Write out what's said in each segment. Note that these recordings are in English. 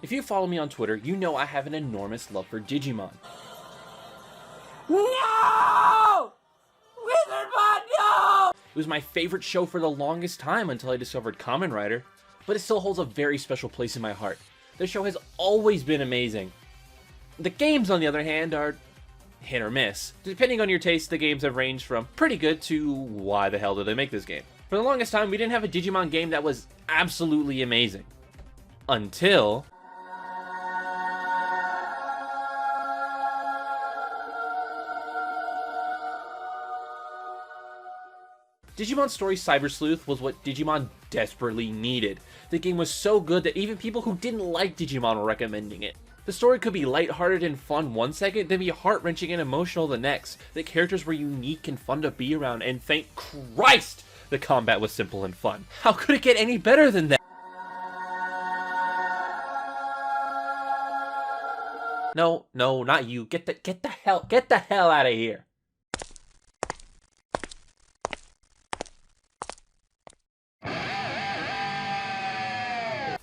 If you follow me on Twitter, you know I have an enormous love for Digimon. No! Witherbot, no! It was my favorite show for the longest time until I discovered Kamen Rider, but it still holds a very special place in my heart. The show has always been amazing. The games, on the other hand, are hit or miss. Depending on your taste, the games have ranged from pretty good to why the hell did they make this game? For the longest time, we didn't have a Digimon game that was absolutely amazing. Until... Digimon Story Cyber Sleuth was what Digimon desperately needed. The game was so good that even people who didn't like Digimon were recommending it. The story could be lighthearted and fun one second, then be heart-wrenching and emotional the next. The characters were unique and fun to be around, and thank Christ, the combat was simple and fun. How could it get any better than that? No, not you. Get the hell out of here.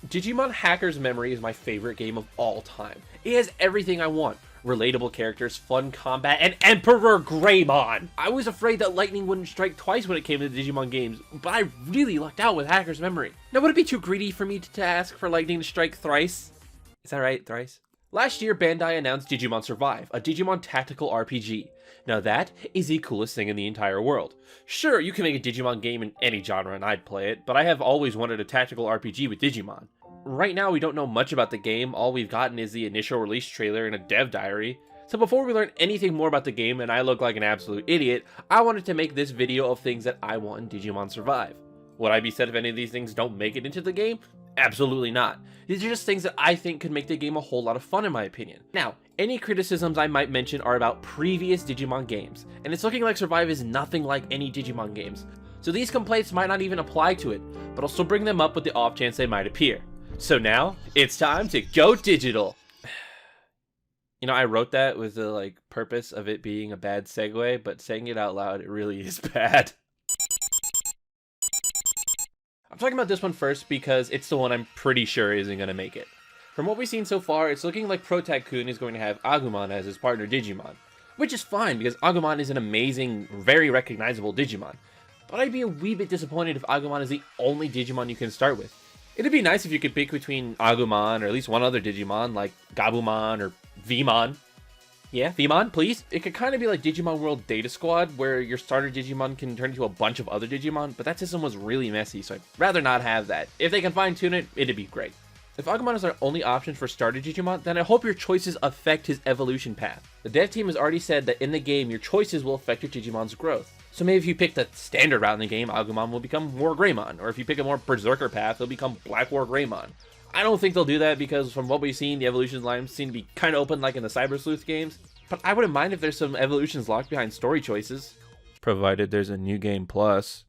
Digimon Hacker's Memory is my favorite game of all time. It has everything I want. Relatable characters, fun combat, and Emperor Greymon! I was afraid that lightning wouldn't strike twice when it came to the Digimon games, but I really lucked out with Hacker's Memory. Now, would it be too greedy for me to ask for lightning to strike thrice? Is that right, thrice? Last year, Bandai announced Digimon Survive, a Digimon tactical RPG. Now that is the coolest thing in the entire world. Sure, you can make a Digimon game in any genre and I'd play it, but I have always wanted a tactical RPG with Digimon. Right now, we don't know much about the game. All we've gotten is the initial release trailer and a dev diary. So before we learn anything more about the game and I look like an absolute idiot, I wanted to make this video of things that I want in Digimon Survive. Would I be sad if any of these things don't make it into the game? Absolutely not. These are just things that I think could make the game a whole lot of fun in my opinion. Now, any criticisms I might mention are about previous Digimon games, and it's looking like Survive is nothing like any Digimon games. So these complaints might not even apply to it, but I'll still bring them up with the off chance they might appear. So now, it's time to go digital! You know, I wrote that with the purpose of it being a bad segue, but saying it out loud, it really is bad. I'm talking about this one first because it's the one I'm pretty sure isn't going to make it. From what we've seen so far, it's looking like Protag-kun is going to have Agumon as his partner Digimon. Which is fine, because Agumon is an amazing, very recognizable Digimon. But I'd be a wee bit disappointed if Agumon is the only Digimon you can start with. It'd be nice if you could pick between Agumon or at least one other Digimon, like Gabumon or Vmon. Yeah, Vmon, please? It could kind of be like Digimon World Data Squad, where your starter Digimon can turn into a bunch of other Digimon, but that system was really messy, so I'd rather not have that. If they can fine-tune it, it'd be great. If Agumon is our only option for starter Digimon, then I hope your choices affect his evolution path. The dev team has already said that in the game, your choices will affect your Digimon's growth. So maybe if you pick the standard route in the game, Agumon will become War Greymon, or if you pick a more Berserker path, he'll become Black War Greymon. I don't think they'll do that because from what we've seen, the evolution lines seem to be kind of open like in the Cyber Sleuth games, but I wouldn't mind if there's some evolutions locked behind story choices. Provided there's a New Game Plus.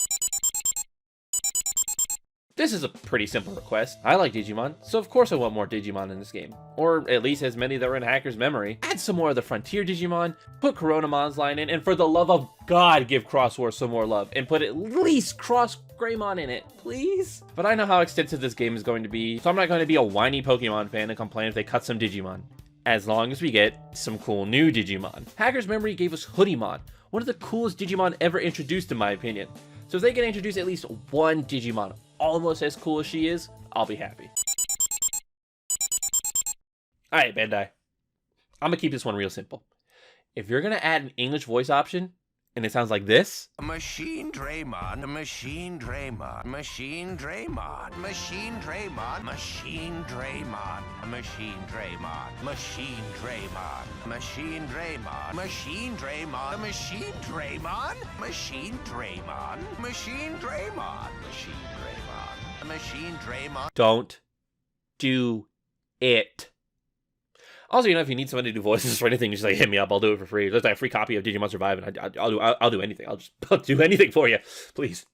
This is a pretty simple request. I like Digimon, so of course I want more Digimon in this game. Or at least as many that were in Hacker's Memory. Add some more of the Frontier Digimon, put Coronamon's line in, and for the love of God, give Cross War some more love, and put at least Cross Greymon in it, please? But I know how extensive this game is going to be, so I'm not going to be a whiny Pokemon fan and complain if they cut some Digimon. As long as we get some cool new Digimon. Hacker's Memory gave us Hoodymon, one of the coolest Digimon ever introduced in my opinion. So if they can introduce at least one Digimon almost as cool as she is, I'll be happy. Alright, Bandai. I'm gonna keep this one real simple. If you're gonna add an English voice option, and it sounds like this. Machine Draymon, Machine Draymon, Machine Draymon, Machine Draymon, Machine Draymon, Machine Draymon, Machine Draymon, Machine Draymon, Machine Draymon, Machine Draymon, Machine Draymon, Machine Draymon, Machine Draymon, Machine Draymon. Don't do it. Also, you know, if you need someone to do voices for anything, just like hit me up. I'll do it for free. There's a free copy of Digimon Survive, and I'll do anything. I'll do anything for you, please.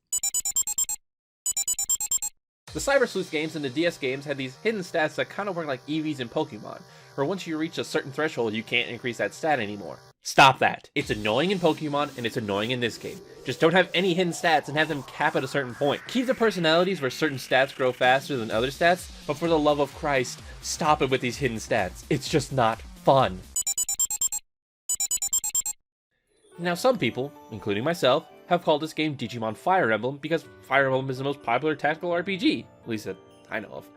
The Cyber Sleuth games and the DS games had these hidden stats that kind of work like EVs in Pokemon, where once you reach a certain threshold, you can't increase that stat anymore. Stop that. It's annoying in Pokemon, and it's annoying in this game. Just don't have any hidden stats and have them cap at a certain point. Keep the personalities where certain stats grow faster than other stats, but for the love of Christ, stop it with these hidden stats. It's just not fun. Now some people, including myself, have called this game Digimon Fire Emblem because Fire Emblem is the most popular tactical RPG, at least that I know of.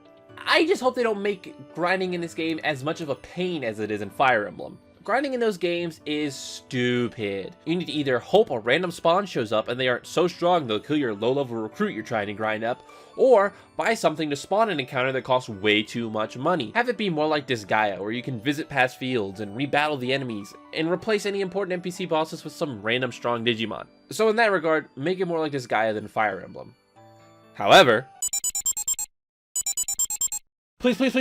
I just hope they don't make grinding in this game as much of a pain as it is in Fire Emblem. Grinding in those games is stupid. You need to either hope a random spawn shows up and they aren't so strong they'll kill your low-level recruit you're trying to grind up, or buy something to spawn an encounter that costs way too much money. Have it be more like Disgaea, where you can visit past fields and rebattle the enemies, and replace any important NPC bosses with some random strong Digimon. So in that regard, make it more like Disgaea than Fire Emblem. However, please give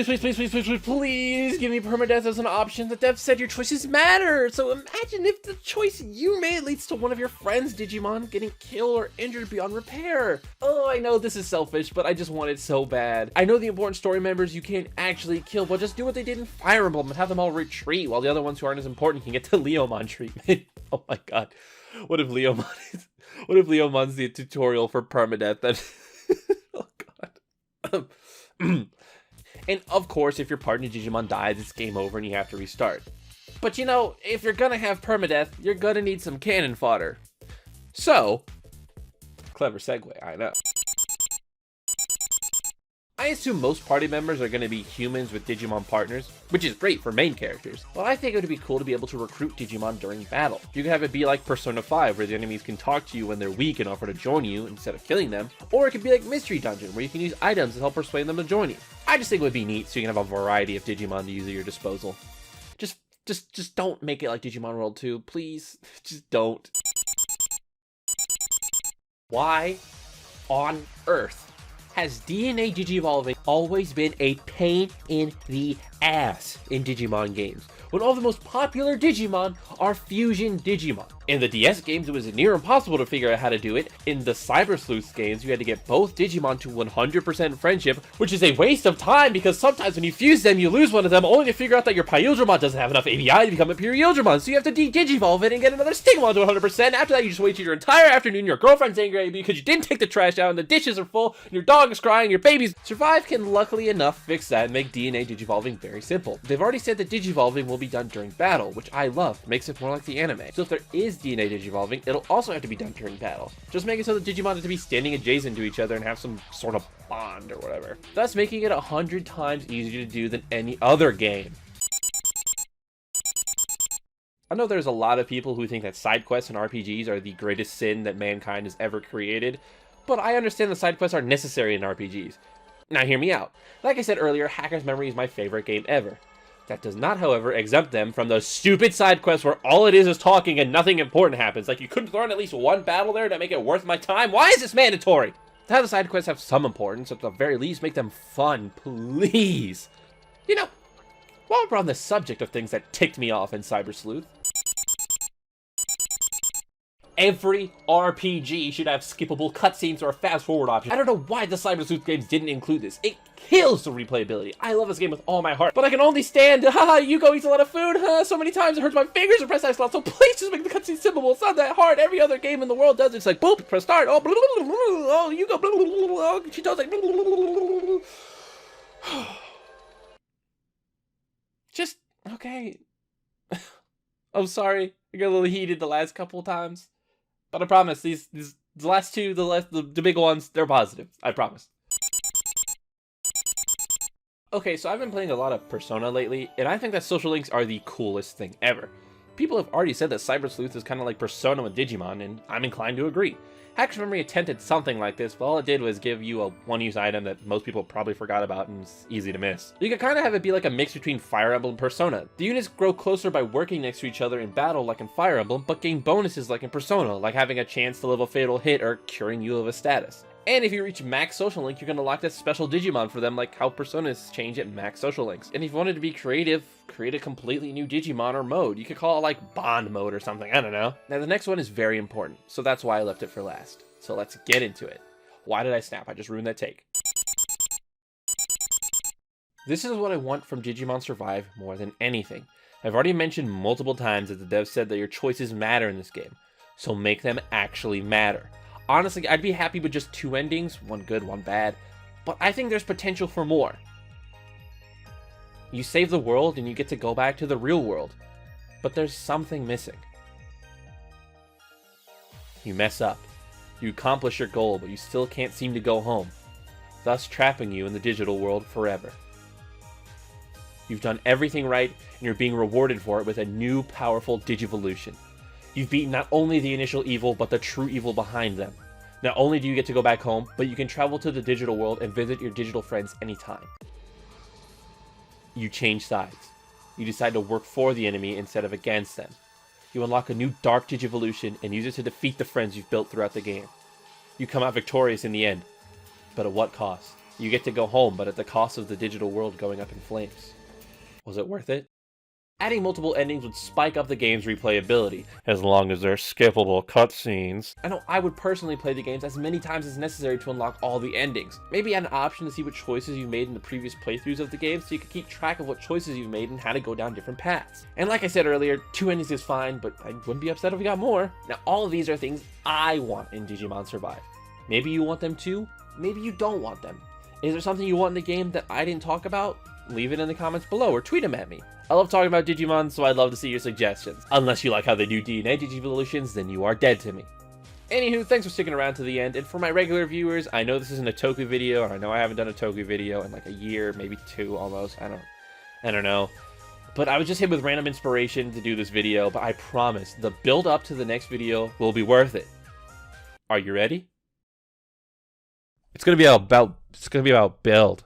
me permadeath as an option. The dev said your choices matter. So imagine if the choice you made leads to one of your friends' Digimon getting killed or injured beyond repair. Oh, I know this is selfish, but I just want it so bad. I know the important story members you can't actually kill, but just do what they did in Fire Emblem and have them all retreat while the other ones who aren't as important can get the Leomon treatment. Oh my god. What if Leomon's the tutorial for permadeath? Then oh god. And of course, if your partner Digimon dies, it's game over and you have to restart. But you know, if you're gonna have permadeath, you're gonna need some cannon fodder. So, clever segue, I know. I assume most party members are going to be humans with Digimon partners, which is great for main characters, but I think it would be cool to be able to recruit Digimon during battle. You can have it be like Persona 5, where the enemies can talk to you when they're weak and offer to join you instead of killing them, or it could be like Mystery Dungeon, where you can use items to help persuade them to join you. I just think it would be neat so you can have a variety of Digimon to use at your disposal. Just don't make it like Digimon World 2, please. Just don't. Why on earth has DNA Digivolving always been a pain in the ass in Digimon games, when all the most popular Digimon are fusion Digimon? In the DS games, it was near impossible to figure out how to do it. In the Cyber Sleuths games, you had to get both Digimon to 100% friendship, which is a waste of time because sometimes when you fuse them, you lose one of them only to figure out that your Pyldramon doesn't have enough ABI to become a pure Yildramon, so you have to de-Digivolve it and get another Stigmon to 100%. After that, you just wasted your entire afternoon, your girlfriend's angry at you because you didn't take the trash out and the dishes are full, and your dog is crying, your baby's... Survive can luckily enough fix that and make DNA Digivolving very simple. They've already said that Digivolving will be done during battle, which I love. It makes it more like the anime. So if there is DNA Digivolving, it'll also have to be done during battle. Just make it so that Digimon have to be standing adjacent to each other and have some sort of bond or whatever, thus making it 100 times easier to do than any other game. I know there's a lot of people who think that side quests in RPGs are the greatest sin that mankind has ever created, but I understand that side quests are necessary in RPGs. Now hear me out. Like I said earlier, Hacker's Memory is my favorite game ever. That does not, however, exempt them from those stupid side quests where all it is talking and nothing important happens. Like, you couldn't throw in at least one battle there to make it worth my time? Why is this mandatory? To have the side quests have some importance, at the very least make them fun, please. You know, while we're on the subject of things that ticked me off in Cyber Sleuth, every RPG should have skippable cutscenes or a fast-forward option. I don't know why the Cyber Sleuth games didn't include this. It kills the replayability. I love this game with all my heart, but I can only stand, haha, Yugo eats a lot of food, so many times it hurts my fingers to press X slot, so please just make the cutscene skippable. It's not that hard. Every other game in the world does it. It's like, boop, press start, oh, blah, blah, blah, blah, oh, Yugo, blah, blah, blah, blah, blah. She does like, blah, blah, blah, blah, blah. Just, okay. I'm sorry, I got a little heated the last couple of times. But I promise, these the last two, the big ones, they're positive. I promise. Okay, so I've been playing a lot of Persona lately, and I think that social links are the coolest thing ever. People have already said that Cyber Sleuth is kind of like Persona with Digimon, and I'm inclined to agree. Hacker's Memory attempted something like this, but all it did was give you a one-use item that most people probably forgot about and is easy to miss. You could kind of have it be like a mix between Fire Emblem and Persona. The units grow closer by working next to each other in battle like in Fire Emblem, but gain bonuses like in Persona, like having a chance to live a fatal hit or curing you of a status. And if you reach max social link, you can unlock that special Digimon for them, like how Personas change at max social links. And if you wanted to be creative, create a completely new Digimon or mode. You could call it like Bond mode or something, I don't know. Now the next one is very important, so that's why I left it for last. So let's get into it. Why did I snap? I just ruined that take. This is what I want from Digimon Survive more than anything. I've already mentioned multiple times that the devs said that your choices matter in this game, so make them actually matter. Honestly, I'd be happy with just 2 endings, one good, one bad, but I think there's potential for more. You save the world and you get to go back to the real world, but there's something missing. You mess up. You accomplish your goal, but you still can't seem to go home, thus trapping you in the digital world forever. You've done everything right, and you're being rewarded for it with a new, powerful Digivolution. You've beaten not only the initial evil, but the true evil behind them. Not only do you get to go back home, but you can travel to the digital world and visit your digital friends anytime. You change sides. You decide to work for the enemy instead of against them. You unlock a new dark Digivolution and use it to defeat the friends you've built throughout the game. You come out victorious in the end, but at what cost? You get to go home, but at the cost of the digital world going up in flames. Was it worth it? Adding multiple endings would spike up the game's replayability, as long as they're skippable cutscenes. I know I would personally play the games as many times as necessary to unlock all the endings. Maybe add an option to see what choices you made in the previous playthroughs of the game so you could keep track of what choices you've made and how to go down different paths. And like I said earlier, 2 endings is fine, but I wouldn't be upset if we got more. Now all of these are things I want in Digimon Survive. Maybe you want them too, maybe you don't want them. Is there something you want in the game that I didn't talk about? Leave it in the comments below or tweet them at me. I love talking about Digimon, so I'd love to see your suggestions. Unless you like how they do DNA Digivolutions, then you are dead to me. Anywho, thanks for sticking around to the end, and for my regular viewers, I know this isn't a Toku video, and I know I haven't done a Toku video in like a year, maybe 2 almost, I don't know. But I was just hit with random inspiration to do this video, but I promise, the build up to the next video will be worth it. Are you ready? It's gonna be about build.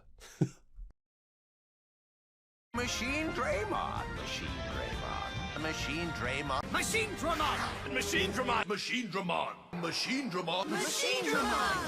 Machine Draymon. Machine Draymon. Machine Draymon. Machine Dramon! Machine Dramon! Machine Dramon! Machine Dramon! Machine Dramon!